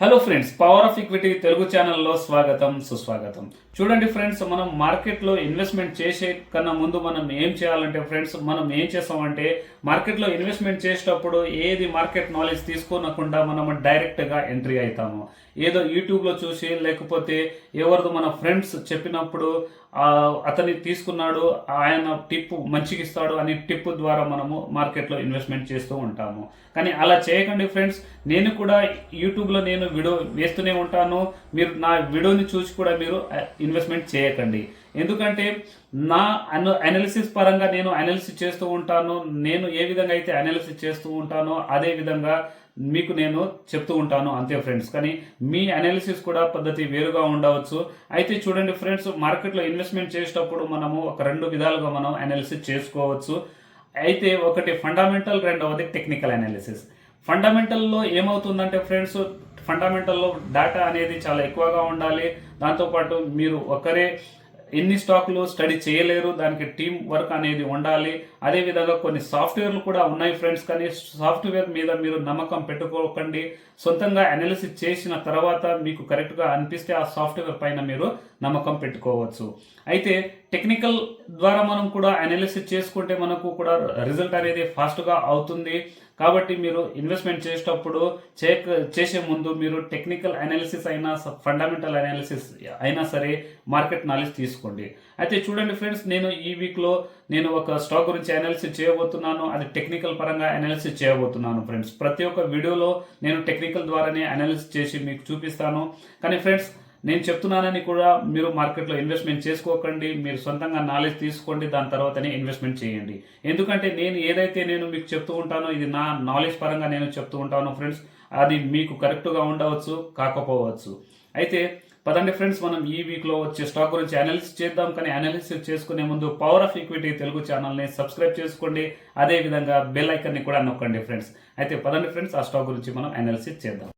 Hello friends, power of equity Telugu ఛానల్లో స్వాగతం సుస్వాగతం. చూడండి ఫ్రెండ్స్, మనం మార్కెట్లో ఇన్వెస్ట్మెంట్ చేసే కన్నా ముందు మనం ఏం చేయాలంటే ఫ్రెండ్స్, మనం ఏం చేస్తామంటే మార్కెట్లో ఇన్వెస్ట్మెంట్ చేసేటప్పుడు ఏది మార్కెట్ నాలెడ్జ్ తీసుకోనకుండా మనం డైరెక్ట్గా ఎంట్రీ అవుతాము. ఏదో యూట్యూబ్లో చూసి లేకపోతే ఎవరిదో మన ఫ్రెండ్స్ చెప్పినప్పుడు అతని తీసుకున్నాడు, ఆయన టిప్ మంచిగా ఇస్తాడు అని టిప్ ద్వారా మనము మార్కెట్లో ఇన్వెస్ట్మెంట్ చేస్తూ ఉంటాము. కానీ అలా చేయకండి ఫ్రెండ్స్. నేను కూడా యూట్యూబ్లో నేను వీడియో వేస్తూనే ఉంటాను. మీరు నా వీడియోని చూసి కూడా మీరు ఇన్వెస్ట్మెంట్ చేయకండి. ఎందుకంటే నా అనాలిసిస్ పరంగా నేను అనాలిసిస్ చేస్తూ ఉంటాను. నేను ఏ విధంగా అయితే అనాలిసిస్ చేస్తూ ఉంటానో అదే విధంగా మీకు నేను చెప్తూ ఉంటాను అంతే ఫ్రెండ్స్. కానీ మీ అనాలిసిస్ కూడా పద్ధతి వేరుగా ఉండవచ్చు. అయితే చూడండి ఫ్రెండ్స్, మార్కెట్లో ఇన్వెస్ట్మెంట్ చేసేటప్పుడు మనము ఒక రెండు విధాలుగా మనం అనాలిసిస్ చేసుకోవచ్చు. అయితే ఒకటి ఫండమెంటల్, రెండవది టెక్నికల్ అనాలిసిస్. ఫండమెంటల్లో ఏమవుతుందంటే ఫ్రెండ్స్, ఫండమెంటల్లో డేటా అనేది చాలా ఎక్కువగా ఉండాలి. దాంతోపాటు మీరు ఒకరే ఎన్ని స్టాక్లు స్టడీ చేయలేరు, దానికి టీం వర్క్ అనేది ఉండాలి. అదేవిధంగా కొన్ని సాఫ్ట్వేర్లు కూడా ఉన్నాయి ఫ్రెండ్స్. కానీ సాఫ్ట్వేర్ మీద మీరు నమ్మకం పెట్టుకోకండి. సొంతంగా అనాలిసిస్ చేసిన తర్వాత మీకు కరెక్ట్గా అనిపిస్తే ఆ సాఫ్ట్వేర్ పైన మీరు నమ్మకం పెట్టుకోవచ్చు. అయితే టెక్నికల్ ద్వారా మనం కూడా అనాలిసిస్ చేసుకుంటే మనకు కూడా రిజల్ట్ అనేది ఫాస్ట్గా అవుతుంది. కాబట్టి మీరు ఇన్వెస్ట్మెంట్ చేసేటప్పుడు చేసే ముందు మీరు టెక్నికల్ అనాలిసిస్ అయినా ఫండమెంటల్ అనాలిసిస్ అయినా సరే మార్కెట్ నాలెడ్జ్ తీసుకోండి. అయితే చూడండి ఫ్రెండ్స్, నేను ఈ వీక్లో నేను ఒక స్టాక్ గురించి అనాలిసిస్ చేయబోతున్నాను. అది టెక్నికల్ పరంగా అనాలిసిస్ చేయబోతున్నాను ఫ్రెండ్స్. ప్రతి ఒక్క వీడియోలో నేను టెక్నికల్ ద్వారానే అనాలిసిస్ చేసి మీకు చూపిస్తాను. కానీ ఫ్రెండ్స్, నేను చెప్తున్నానని కూడా మీరు మార్కెట్లో ఇన్వెస్ట్మెంట్ చేసుకోకండి. మీరు సొంతంగా నాలెడ్జ్ తీసుకోండి, దాని తర్వాతనే ఇన్వెస్ట్మెంట్ చేయండి. ఎందుకంటే నేను ఏదైతే నేను మీకు చెప్తూ ఉంటానో ఇది నా నాలెడ్జ్ పరంగా నేను చెప్తూ ఉంటాను ఫ్రెండ్స్. అది మీకు కరెక్ట్గా ఉండవచ్చు, కాకపోవచ్చు. అయితే పదండి ఫ్రెండ్స్, మనం ఈ వీక్లో వచ్చే స్టాక్ గురించి అనాలిసిస్ చేద్దాం. కానీ అనాలిసిస్ చేసుకునే ముందు పవర్ ఆఫ్ ఈక్విటీ తెలుగు ఛానల్ని సబ్స్క్రైబ్ చేసుకోండి. అదేవిధంగా బెల్ ఐకన్ని కూడా నొక్కండి ఫ్రెండ్స్. అయితే పదండి ఫ్రెండ్స్, ఆ స్టాక్ గురించి మనం అనాలిసిస్ చేద్దాం.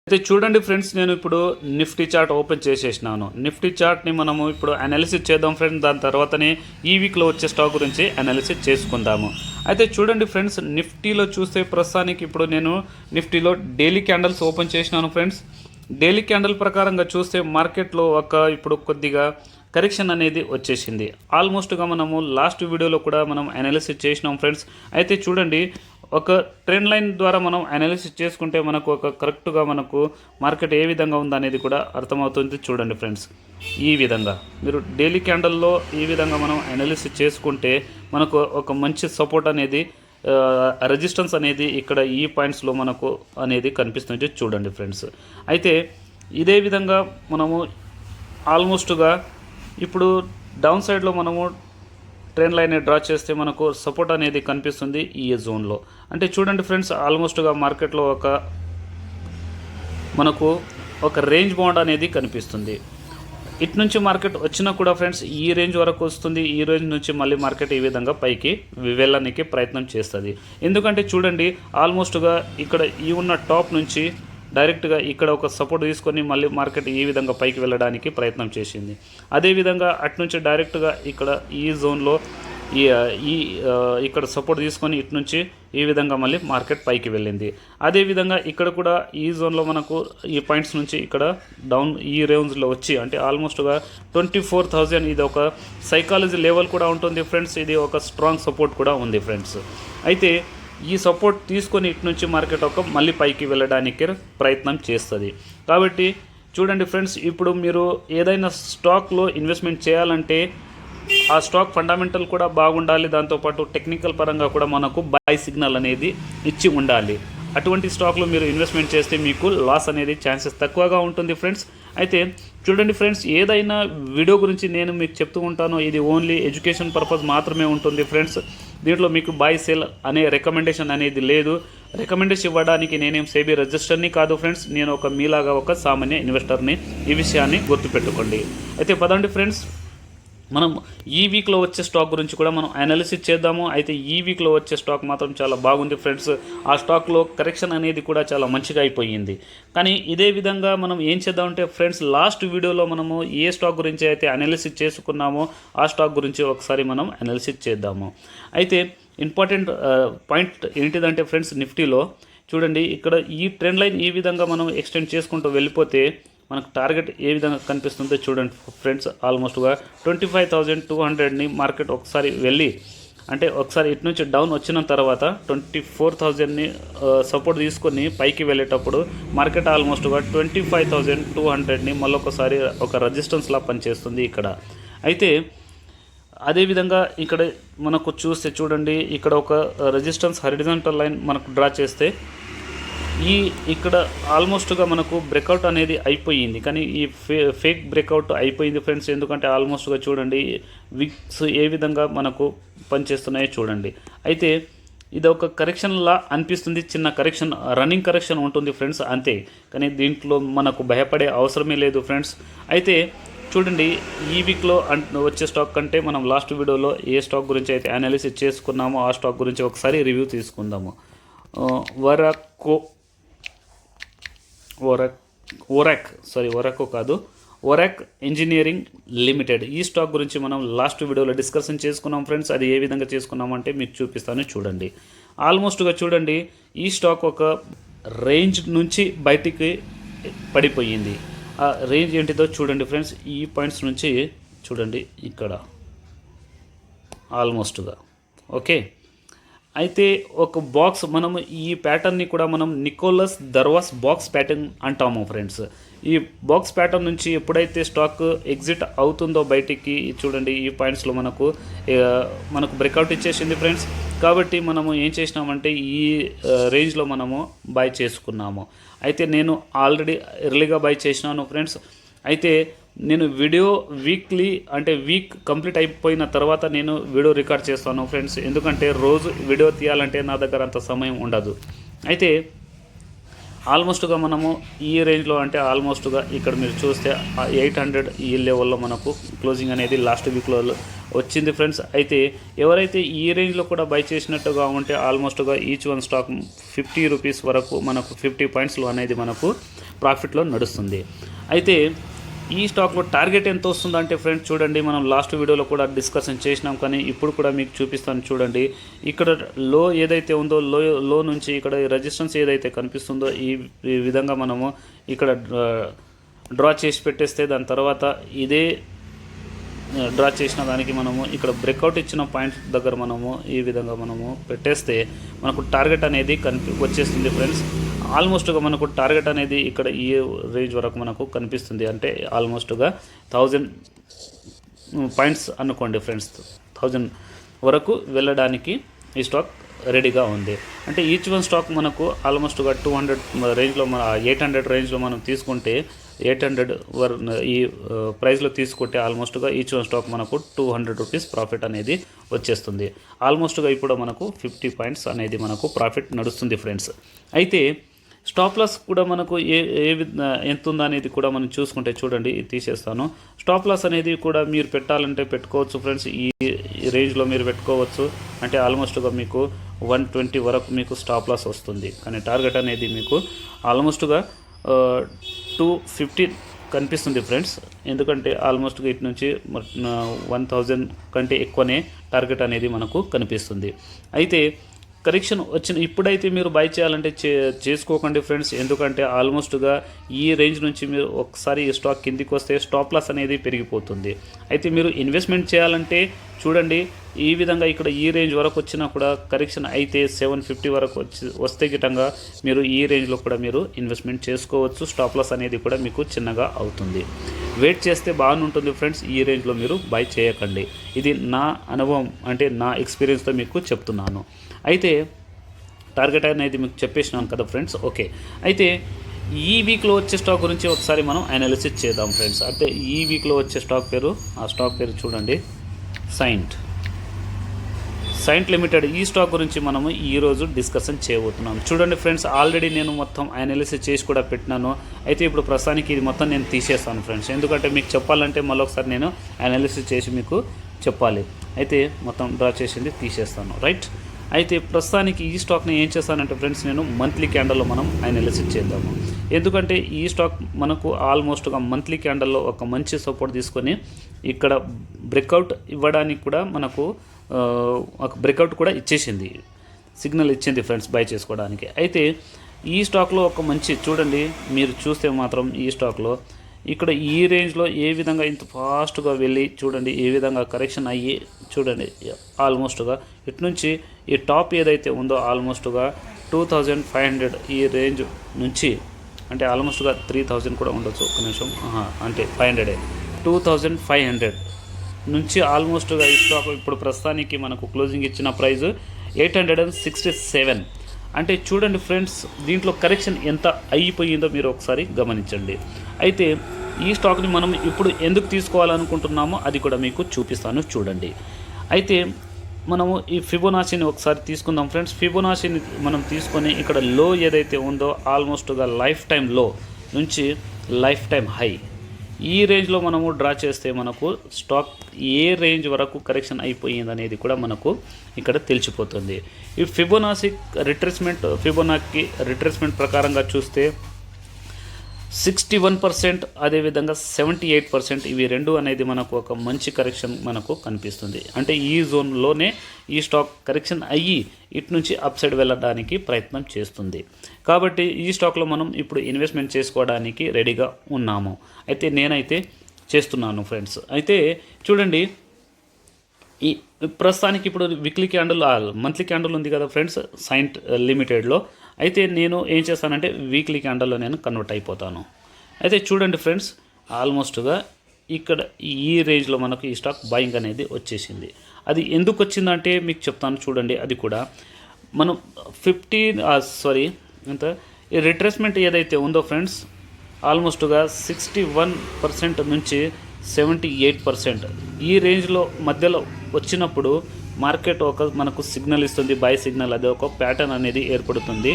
అయితే చూడండి ఫ్రెండ్స్, నేను ఇప్పుడు నిఫ్టీ చార్ట్ ఓపెన్ చేసేసినాను. నిఫ్టీ చార్ట్ని మనము ఇప్పుడు అనాలిసిస్ చేద్దాం ఫ్రెండ్స్. దాని తర్వాతనే ఈ వీక్లో వచ్చే స్టాక్ గురించి అనాలిసిస్ చేసుకుందాము. అయితే చూడండి ఫ్రెండ్స్, నిఫ్టీలో చూస్తే ప్రస్తుతానికి ఇప్పుడు నేను నిఫ్టీలో డైలీ క్యాండిల్స్ ఓపెన్ చేసినాను ఫ్రెండ్స్. డైలీ క్యాండిల్ ప్రకారంగా చూస్తే మార్కెట్లో ఇప్పుడు కొద్దిగా కరెక్షన్ అనేది వచ్చేసింది. ఆల్మోస్ట్గా మనము లాస్ట్ వీడియోలో కూడా మనం అనాలిసిస్ చేసినాం ఫ్రెండ్స్. అయితే చూడండి, ఒక ట్రెండ్ లైన్ ద్వారా మనం అనాలిసిస్ చేసుకుంటే మనకు ఒక కరెక్ట్గా మనకు మార్కెట్ ఏ విధంగా ఉందనేది కూడా అర్థమవుతుంది. చూడండి ఫ్రెండ్స్, ఈ విధంగా మీరు డైలీ క్యాండల్లో ఈ విధంగా మనం అనాలిసిస్ చేసుకుంటే మనకు ఒక మంచి సపోర్ట్ అనేది, రెసిస్టెన్స్ అనేది ఇక్కడ ఈ పాయింట్స్లో మనకు అనేది కనిపిస్తుంది. చూడండి ఫ్రెండ్స్, అయితే ఇదే విధంగా మనము ఆల్మోస్ట్గా ఇప్పుడు డౌన్ సైడ్లో మనము ట్రెండ్ లైన్ డ్రా చేస్తే మనకు సపోర్ట్ అనేది కనిపిస్తుంది ఈ జోన్లో. అంటే చూడండి ఫ్రెండ్స్, ఆల్మోస్ట్గా మార్కెట్లో మనకు ఒక రేంజ్ బౌండ్ అనేది కనిపిస్తుంది. ఇటు నుంచి మార్కెట్ వచ్చినా కూడా ఫ్రెండ్స్ ఈ రేంజ్ వరకు వస్తుంది. ఈ రేంజ్ నుంచి మళ్ళీ మార్కెట్ ఈ విధంగా పైకి వెళ్ళడానికి ప్రయత్నం చేస్తుంది. ఎందుకంటే చూడండి, ఆల్మోస్ట్గా ఇక్కడ ఈ ఉన్న టాప్ నుంచి డైరెక్ట్గా ఇక్కడ ఒక సపోర్ట్ తీసుకొని మళ్ళీ మార్కెట్ ఈ విధంగా పైకి వెళ్ళడానికి ప్రయత్నం చేసింది. అదేవిధంగా అటు నుంచి డైరెక్ట్గా ఇక్కడ ఈ జోన్లో ఇక్కడ సపోర్ట్ తీసుకొని ఇటు నుంచి ఈ విధంగా మళ్ళీ మార్కెట్ పైకి వెళ్ళింది. అదేవిధంగా ఇక్కడ కూడా ఈ జోన్లో మనకు ఈ పాయింట్స్ నుంచి ఇక్కడ డౌన్ ఈ రేంజ్లో వచ్చి అంటే ఆల్మోస్ట్గా 24,000 ఇది ఒక సైకాలజీ లెవెల్ కూడా ఉంటుంది ఫ్రెండ్స్. ఇది ఒక స్ట్రాంగ్ సపోర్ట్ కూడా ఉంది ఫ్రెండ్స్. అయితే ఈ సపోర్ట్ తీసుకొని ఇటు నుంచి మార్కెట్ మళ్ళీ పైకి వెళ్ళడానికి ప్రయత్నం చేస్తుంది. కాబట్టి చూడండి ఫ్రెండ్స్, ఇప్పుడు మీరు ఏదైనా స్టాక్లో ఇన్వెస్ట్మెంట్ చేయాలంటే ఆ స్టాక్ ఫండమెంటల్ కూడా బాగుండాలి. దాంతోపాటు టెక్నికల్ పరంగా కూడా మనకు బై సిగ్నల్ అనేది ఇచ్చి ఉండాలి. అటువంటి స్టాక్లో మీరు ఇన్వెస్ట్మెంట్ చేస్తే మీకు లాస్ అనేది ఛాన్సెస్ తక్కువగా ఉంటుంది ఫ్రెండ్స్. అయితే చూడండి ఫ్రెండ్స్, ఏదైనా వీడియో గురించి నేను మీకు చెప్తూ ఉంటాను, ఇది ఓన్లీ ఎడ్యుకేషన్ పర్పస్ మాత్రమే ఉంటుంది ఫ్రెండ్స్. దీంట్లో మీకు బై సెల్ అనే రికమెండేషన్ అనేది లేదు. రికమెండేషన్ ఇవ్వడానికి నేనేం సేబీ రిజిస్టర్ని కాదు ఫ్రెండ్స్. నేను ఒక మీలాగా ఒక సామాన్య ఇన్వెస్టర్ని. ఈ విషయాన్ని గుర్తుపెట్టుకోండి. అయితే పదండి ఫ్రెండ్స్, మనం ఈ వీక్లో వచ్చే స్టాక్ గురించి కూడా మనం అనాలిసిస్ చేద్దాము. అయితే ఈ వీక్లో వచ్చే స్టాక్ మాత్రం చాలా బాగుంది ఫ్రెండ్స్. ఆ స్టాక్లో కరెక్షన్ అనేది కూడా చాలా మంచిగా అయిపోయింది. కానీ ఇదే విధంగా మనం ఏం చేద్దామంటే ఫ్రెండ్స్, లాస్ట్ వీడియోలో మనము ఏ స్టాక్ గురించి అయితే అనాలిసిస్ చేసుకున్నామో ఆ స్టాక్ గురించి ఒకసారి మనం అనాలిసిస్ చేద్దాము. అయితే ఇంపార్టెంట్ పాయింట్ ఏంటిదంటే ఫ్రెండ్స్, నిఫ్టీలో చూడండి ఇక్కడ ఈ ట్రెండ్ లైన్ ఈ విధంగా మనం ఎక్స్టెండ్ చేసుకుంటూ వెళ్ళిపోతే మనకు టార్గెట్ ఏ విధంగా కనిపిస్తుందో చూడండి ఫ్రెండ్స్. ఆల్మోస్ట్గా 25,200ని మార్కెట్ ఒకసారి వెళ్ళి అంటే ఒకసారి ఇటు నుంచి డౌన్ వచ్చిన తర్వాత 24,000ని సపోర్ట్ తీసుకొని పైకి వెళ్ళేటప్పుడు మార్కెట్ ఆల్మోస్ట్గా 25,200ని మళ్ళొకసారి ఒక రెసిస్టెన్స్లా పనిచేస్తుంది ఇక్కడ. అయితే అదేవిధంగా ఇక్కడ మనకు చూస్తే చూడండి ఇక్కడ ఒక రెసిస్టెన్స్ హారిజాంటల్ లైన్ మనకు డ్రా చేస్తే ఇక్కడ ఆల్మోస్ట్గా మనకు బ్రేక్అవుట్ అనేది అయిపోయింది, కానీ ఈ ఫేక్ బ్రేక్అవుట్ అయిపోయింది ఫ్రెండ్స్. ఎందుకంటే ఆల్మోస్ట్గా చూడండి విక్స్ ఏ విధంగా మనకు పనిచేస్తున్నాయో చూడండి. అయితే ఇది ఒక కరెక్షన్లా అనిపిస్తుంది, చిన్న కరెక్షన్, రన్నింగ్ కరెక్షన్ ఉంటుంది ఫ్రెండ్స్ అంతే, కానీ దీంట్లో మనకు భయపడే అవసరమే లేదు ఫ్రెండ్స్. అయితే చూడండి ఈ వీక్లో వచ్చే స్టాక్ కంటే మనం లాస్ట్ వీడియోలో ఏ స్టాక్ గురించి అయితే అనాలిసిస్ చేసుకున్నామో ఆ స్టాక్ గురించి ఒకసారి రివ్యూ తీసుకుందాము. ఒరాక్ ఇంజనీరింగ్ లిమిటెడ్. ఈ స్టాక్ గురించి మనం లాస్ట్ వీడియోలో డిస్కషన్ చేసుకున్నాం ఫ్రెండ్స్. అది ఏ విధంగా చేసుకున్నామంటే మీకు చూపిస్తాను చూడండి. ఆల్మోస్ట్గా చూడండి ఈ స్టాక్ ఒక రేంజ్ నుంచి బయటికి పడిపోయింది. ఆ రేంజ్ ఏంటిదో చూడండి ఫ్రెండ్స్. ఈ పాయింట్స్ నుంచి చూడండి ఇక్కడ ఆల్మోస్ట్గా ఓకే. అయితే ఒక బాక్స్ మనము ఈ ప్యాటర్న్ని కూడా మనం నికోలస్ దర్వాస్ బాక్స్ ప్యాటర్న్ అంటాము ఫ్రెండ్స్. ఈ బాక్స్ ప్యాటర్న్ నుంచి ఎప్పుడైతే స్టాక్ ఎగ్జిట్ అవుతుందో బయటికి చూడండి ఈ పాయింట్స్లో మనకు బ్రేక్అవుట్ ఇచ్చేసింది ఫ్రెండ్స్. కాబట్టి మనము ఏం చేసినామంటే ఈ రేంజ్లో మనము బై చేసుకున్నాము. అయితే నేను ఆల్రెడీ ఎర్లీగా బై చేసినాను ఫ్రెండ్స్. అయితే నేను వీక్ కంప్లీట్ అయిపోయిన తర్వాత నేను వీడియో రికార్డ్ చేస్తాను ఫ్రెండ్స్. ఎందుకంటే రోజు వీడియో తీయాలంటే నా దగ్గర అంత సమయం ఉండదు. అయితే ఆల్మోస్ట్గా మనము ఈ రేంజ్లో అంటే ఆల్మోస్ట్గా ఇక్కడ మీరు చూస్తే 800 ఈ లెవెల్లో మనకు క్లోజింగ్ అనేది లాస్ట్ వీక్లో వచ్చింది ఫ్రెండ్స్. అయితే ఎవరైతే ఈ రేంజ్లో కూడా బై చేసినట్టుగా ఉంటే ఆల్మోస్ట్గా ఈచ్ వన్ స్టాక్ 50 రూపీస్ వరకు మనకు 50 పాయింట్స్లో అనేది మనకు ప్రాఫిట్లో నడుస్తుంది. అయితే ఈ స్టాక్లో టార్గెట్ ఎంత వస్తుందంటే ఫ్రెండ్స్ చూడండి మనం లాస్ట్ వీడియోలో కూడా డిస్కషన్ చేసినాం, కానీ ఇప్పుడు కూడా మీకు చూపిస్తాను చూడండి. ఇక్కడ లో ఏదైతే ఉందో లో నుంచి ఇక్కడ రెసిస్టెన్స్ ఏదైతే కనిపిస్తుందో ఈ విధంగా మనము ఇక్కడ డ్రా చేసి పెట్టేస్తే దాని తర్వాత ఇదే డ్రా చేసిన దానికి మనము ఇక్కడ బ్రేక్అవుట్ ఇచ్చిన పాయింట్ దగ్గర మనము ఈ విధంగా మనము పెట్టేస్తే మనకు టార్గెట్ అనేది వచ్చేస్తుంది ఫ్రెండ్స్. ఆల్మోస్ట్గా మనకు టార్గెట్ అనేది ఇక్కడ ఈ రేంజ్ వరకు మనకు కనిపిస్తుంది. అంటే ఆల్మోస్ట్గా 1000 పాయింట్స్ అనుకోండి ఫ్రెండ్స్. 1000 వరకు వెళ్ళడానికి ఈ స్టాక్ రెడీగా ఉంది. అంటే ఈచ్ వన్ స్టాక్ మనకు ఆల్మోస్ట్గా 200 రేంజ్లో 800 రేంజ్లో మనం తీసుకుంటే 800 ఈ ప్రైస్లో తీసుకుంటే ఆల్మోస్ట్గా ఈచ్ వన్ స్టాక్ మనకు 200 రూపీస్ ప్రాఫిట్ అనేది వచ్చేస్తుంది. ఆల్మోస్ట్గా ఇప్పుడు మనకు 50 పాయింట్స్ అనేది మనకు ప్రాఫిట్ నడుస్తుంది ఫ్రెండ్స్. అయితే స్టాప్ లాస్ కూడా మనకు ఎంత ఉందా అనేది కూడా మనం చూసుకుంటే చూడండి తీసేస్తాను. స్టాప్ లాస్ అనేది కూడా మీరు పెట్టాలంటే పెట్టుకోవచ్చు ఫ్రెండ్స్. ఈ రేంజ్లో మీరు పెట్టుకోవచ్చు. అంటే ఆల్మోస్ట్గా మీకు 120 వరకు మీకు స్టాప్ లాస్ వస్తుంది. కానీ టార్గెట్ అనేది మీకు ఆల్మోస్ట్గా 250 కనిపిస్తుంది ఫ్రెండ్స్. ఎందుకంటే ఆల్మోస్ట్గా ఇటు నుంచి 1000 కంటే ఎక్కువనే టార్గెట్ అనేది మనకు కనిపిస్తుంది. అయితే కరెక్షన్ వచ్చిన ఇప్పుడైతే మీరు బై చేయాలంటే చేసుకోకండి ఫ్రెండ్స్. ఎందుకంటే ఆల్మోస్ట్గా ఈ రేంజ్ నుంచి మీరు ఒకసారి ఈ స్టాక్ కిందికి వస్తే స్టాప్ లాస్ అనేది పెరిగిపోతుంది. అయితే మీరు ఇన్వెస్ట్మెంట్ చేయాలంటే చూడండి ఈ విధంగా ఇక్కడ ఈ రేంజ్ వరకు వచ్చినా కూడా కరెక్షన్ అయితే 750 వరకు వస్తే గిట్టంగా మీరు ఈ రేంజ్లో కూడా మీరు ఇన్వెస్ట్మెంట్ చేసుకోవచ్చు. స్టాప్ లాస్ అనేది కూడా మీకు చిన్నగా అవుతుంది. వెయిట్ చేస్తే బాగుంటుంది ఫ్రెండ్స్. ఈ రేంజ్లో మీరు బై చేయకండి. ఇది నా అనుభవం, అంటే నా ఎక్స్పీరియన్స్తో మీకు చెప్తున్నాను. అయితే టార్గెట్ అనేది మీకు చెప్పేసినాను కదా ఫ్రెండ్స్. ఓకే, అయితే ఈ వీక్లో వచ్చే స్టాక్ గురించి ఒకసారి మనం అనాలిసిస్ చేద్దాం ఫ్రెండ్స్. అంటే ఈ వీక్లో వచ్చే స్టాక్ పేరు, ఆ స్టాక్ పేరు చూడండి సైంట్ లిమిటెడ్. ఈ స్టాక్ గురించి మనము ఈరోజు డిస్కషన్ చేయబోతున్నాం. చూడండి ఫ్రెండ్స్, ఆల్రెడీ నేను మొత్తం అనాలిసిస్ చేసి కూడా పెట్టినాను. అయితే ఇప్పుడు ప్రస్తుతానికి ఇది మొత్తం నేను తీసేస్తాను ఫ్రెండ్స్. ఎందుకంటే మీకు చెప్పాలంటే మళ్ళొకసారి నేను అనాలిసిస్ చేసి మీకు చెప్పాలి. అయితే మొత్తం డ్రా చేసింది తీసేస్తాను, రైట్. అయితే ప్రస్తుతానికి ఈ స్టాక్ని ఏం చేస్తానంటే ఫ్రెండ్స్ నేను మంత్లీ క్యాండల్లో మనం అనాలిసిస్ చేద్దాము. ఎందుకంటే ఈ స్టాక్ మనకు ఆల్మోస్ట్గా మంత్లీ క్యాండల్లో ఒక మంచి సపోర్ట్ తీసుకొని ఇక్కడ బ్రేక్అవుట్ ఇవ్వడానికి కూడా మనకు ఒక బ్రేక్అవుట్ కూడా ఇచ్చేసింది. సిగ్నల్ ఇచ్చింది ఫ్రెండ్స్ బై చేసుకోవడానికి. అయితే ఈ స్టాక్లో ఒక మంచి చూడండి, మీరు చూస్తే మాత్రం ఈ స్టాక్లో ఇక్కడ ఈ రేంజ్లో ఏ విధంగా ఇంత ఫాస్ట్గా వెళ్ళి చూడండి, ఏ విధంగా కరెక్షన్ అయ్యి చూడండి, ఆల్మోస్ట్గా ఇటు నుంచి ఈ టాప్ ఏదైతే ఉందో ఆల్మోస్ట్గా 2500 ఈ రేంజ్ నుంచి, అంటే ఆల్మోస్ట్గా 3000 కూడా ఉండొచ్చు, ఒక్క నిమిషం, అంటే 500 2500 నుంచి ఆల్మోస్ట్గా ఈ స్టాక్ ఇప్పుడు ప్రస్తుతానికి మనకు క్లోజింగ్ ఇచ్చిన ప్రైస్ 867. అంటే చూడండి ఫ్రెండ్స్, దీంట్లో కరెక్షన్ ఎంత అయిపోయిందో మీరు ఒకసారి గమనించండి. అయితే ఈ స్టాక్ని మనం ఇప్పుడు ఎందుకు తీసుకోవాలనుకుంటున్నామో అది కూడా మీకు చూపిస్తాను చూడండి. అయితే మనము ఈ ఫిబొనాచిని ఒకసారి తీసుకుందాం ఫ్రెండ్స్. ఫిబొనాచిని మనం తీసుకొని ఇక్కడ లో ఏదైతే ఉందో ఆల్మోస్ట్గా లైఫ్ టైం లో నుంచి లైఫ్ టైం హై ఈ రేంజ్లో మనము డ్రా చేస్తే మనకు స్టాక్ ఏ రేంజ్ వరకు కరెక్షన్ అయిపోయింది అనేది కూడా మనకు ఇక్కడ తెలిసిపోతుంది. ఈ ఫిబొనాచి రిట్రేస్మెంట్ ప్రకారంగా చూస్తే 61%, అదేవిధంగా 78%, ఇవి రెండు అనేది మనకు ఒక మంచి కరెక్షన్ మనకు కనిపిస్తుంది. అంటే ఈ జోన్లోనే ఈ స్టాక్ కరెక్షన్ అయ్యి ఇటు నుంచి అప్ సైడ్ వెళ్ళడానికి ప్రయత్నం చేస్తుంది. కాబట్టి ఈ స్టాక్లో మనం ఇప్పుడు ఇన్వెస్ట్మెంట్ చేసుకోవడానికి రెడీగా ఉన్నాము. అయితే నేనైతే చేస్తున్నాను ఫ్రెండ్స్. అయితే చూడండి, ఈ ప్రస్తుతానికి ఇప్పుడు వీక్లీ క్యాండిల్ మంత్లీ క్యాండిల్ ఉంది కదా ఫ్రెండ్స్ సైంట్ లిమిటెడ్లో. అయితే నేను ఏం చేస్తానంటే వీక్లీ క్యాండిల్లో నేను కన్వర్ట్ అయిపోతాను. అయితే చూడండి ఫ్రెండ్స్, ఆల్మోస్ట్గా ఇక్కడ ఈ రేంజ్లో మనకు ఈ స్టాక్ బయింగ్ అనేది వచ్చేసింది. అది ఎందుకు వచ్చిందంటే మీకు చెప్తాను చూడండి. అది కూడా మనం ఈ రిట్రేస్మెంట్ ఏదైతే ఉందో ఫ్రెండ్స్ ఆల్మోస్ట్గా 61% నుంచి 78% ఈ రేంజ్లో మధ్యలో వచ్చినప్పుడు మార్కెట్ మనకు సిగ్నల్ ఇస్తుంది, బై సిగ్నల్. అది ఒక ప్యాటర్న్ అనేది ఏర్పడుతుంది,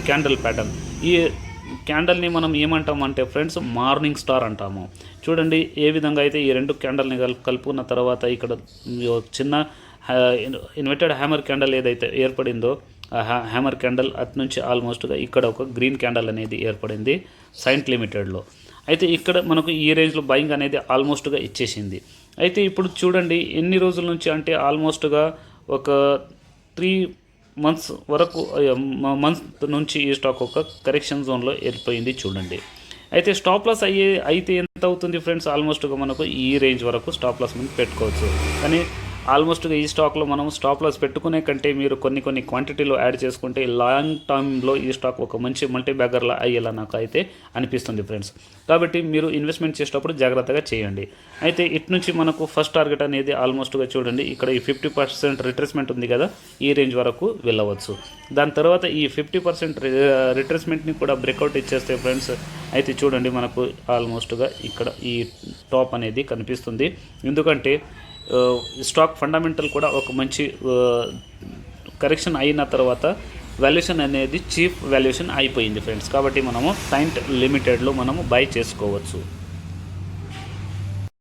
క్యాండల్ ప్యాటర్న్. ఈ క్యాండల్ని మనం ఏమంటామంటే ఫ్రెండ్స్ మార్నింగ్ స్టార్ అంటాము. చూడండి ఏ విధంగా అయితే ఈ రెండు క్యాండల్ని కలుపుకున్న తర్వాత ఇక్కడ చిన్న ఇన్వర్టెడ్ హ్యామర్ క్యాండల్ ఏదైతే ఏర్పడిందో ఆ హ్యామర్ క్యాండల్ అటు నుంచి ఆల్మోస్ట్గా ఇక్కడ ఒక గ్రీన్ క్యాండల్ అనేది ఏర్పడింది సైంట్ లిమిటెడ్లో. అయితే ఇక్కడ మనకు ఈ రేంజ్లో బయింగ్ అనేది ఆల్మోస్ట్గా ఇచ్చేసింది. అయితే ఇప్పుడు చూడండి ఎన్ని రోజుల నుంచి అంటే ఆల్మోస్ట్గా ఒక 3 months వరకు మంత్ నుంచి ఈ స్టాక్ ఒక కరెక్షన్ జోన్లో ఏర్పడింది చూడండి. అయితే స్టాప్ లాస్ అయితే ఎంత అవుతుంది ఫ్రెండ్స్, ఆల్మోస్ట్గా మనకు ఈ రేంజ్ వరకు స్టాప్ లాస్ మనం పెట్టుకోవచ్చు. కానీ ఆల్మోస్ట్గా ఈ స్టాక్లో మనం స్టాప్ లాస్ పెట్టుకునే కంటే మీరు కొన్ని క్వాంటిటీలో యాడ్ చేసుకుంటే లాంగ్ టర్మ్లో ఈ స్టాక్ ఒక మంచి మల్టీ బ్యాగర్లా అయ్యేలా నాకు అయితే అనిపిస్తుంది ఫ్రెండ్స్. కాబట్టి మీరు ఇన్వెస్ట్మెంట్ చేసేటప్పుడు జాగ్రత్తగా చేయండి. అయితే ఇటు నుంచి మనకు ఫస్ట్ టార్గెట్ అనేది ఆల్మోస్ట్గా చూడండి ఇక్కడ ఈ 50% రిట్రేస్మెంట్ ఉంది కదా, ఈ రేంజ్ వరకు వెళ్ళవచ్చు. దాని తర్వాత ఈ 50% రిట్రేస్మెంట్ని కూడా బ్రేక్అవుట్ ఇచ్చేస్తే ఫ్రెండ్స్ అయితే చూడండి మనకు ఆల్మోస్ట్గా ఇక్కడ ఈ టాప్ అనేది కనిపిస్తుంది. ఎందుకంటే స్టాక్ ఫండమెంటల్ కూడా ఒక మంచి కరెక్షన్ అయిన తర్వాత వాల్యుయేషన్ అనేది చీప్ వాల్యుయేషన్ అయిపోయింది ఫ్రెండ్స్. కాబట్టి మనము సైంట్ లిమిటెడ్లో మనము బై చేసుకోవచ్చు.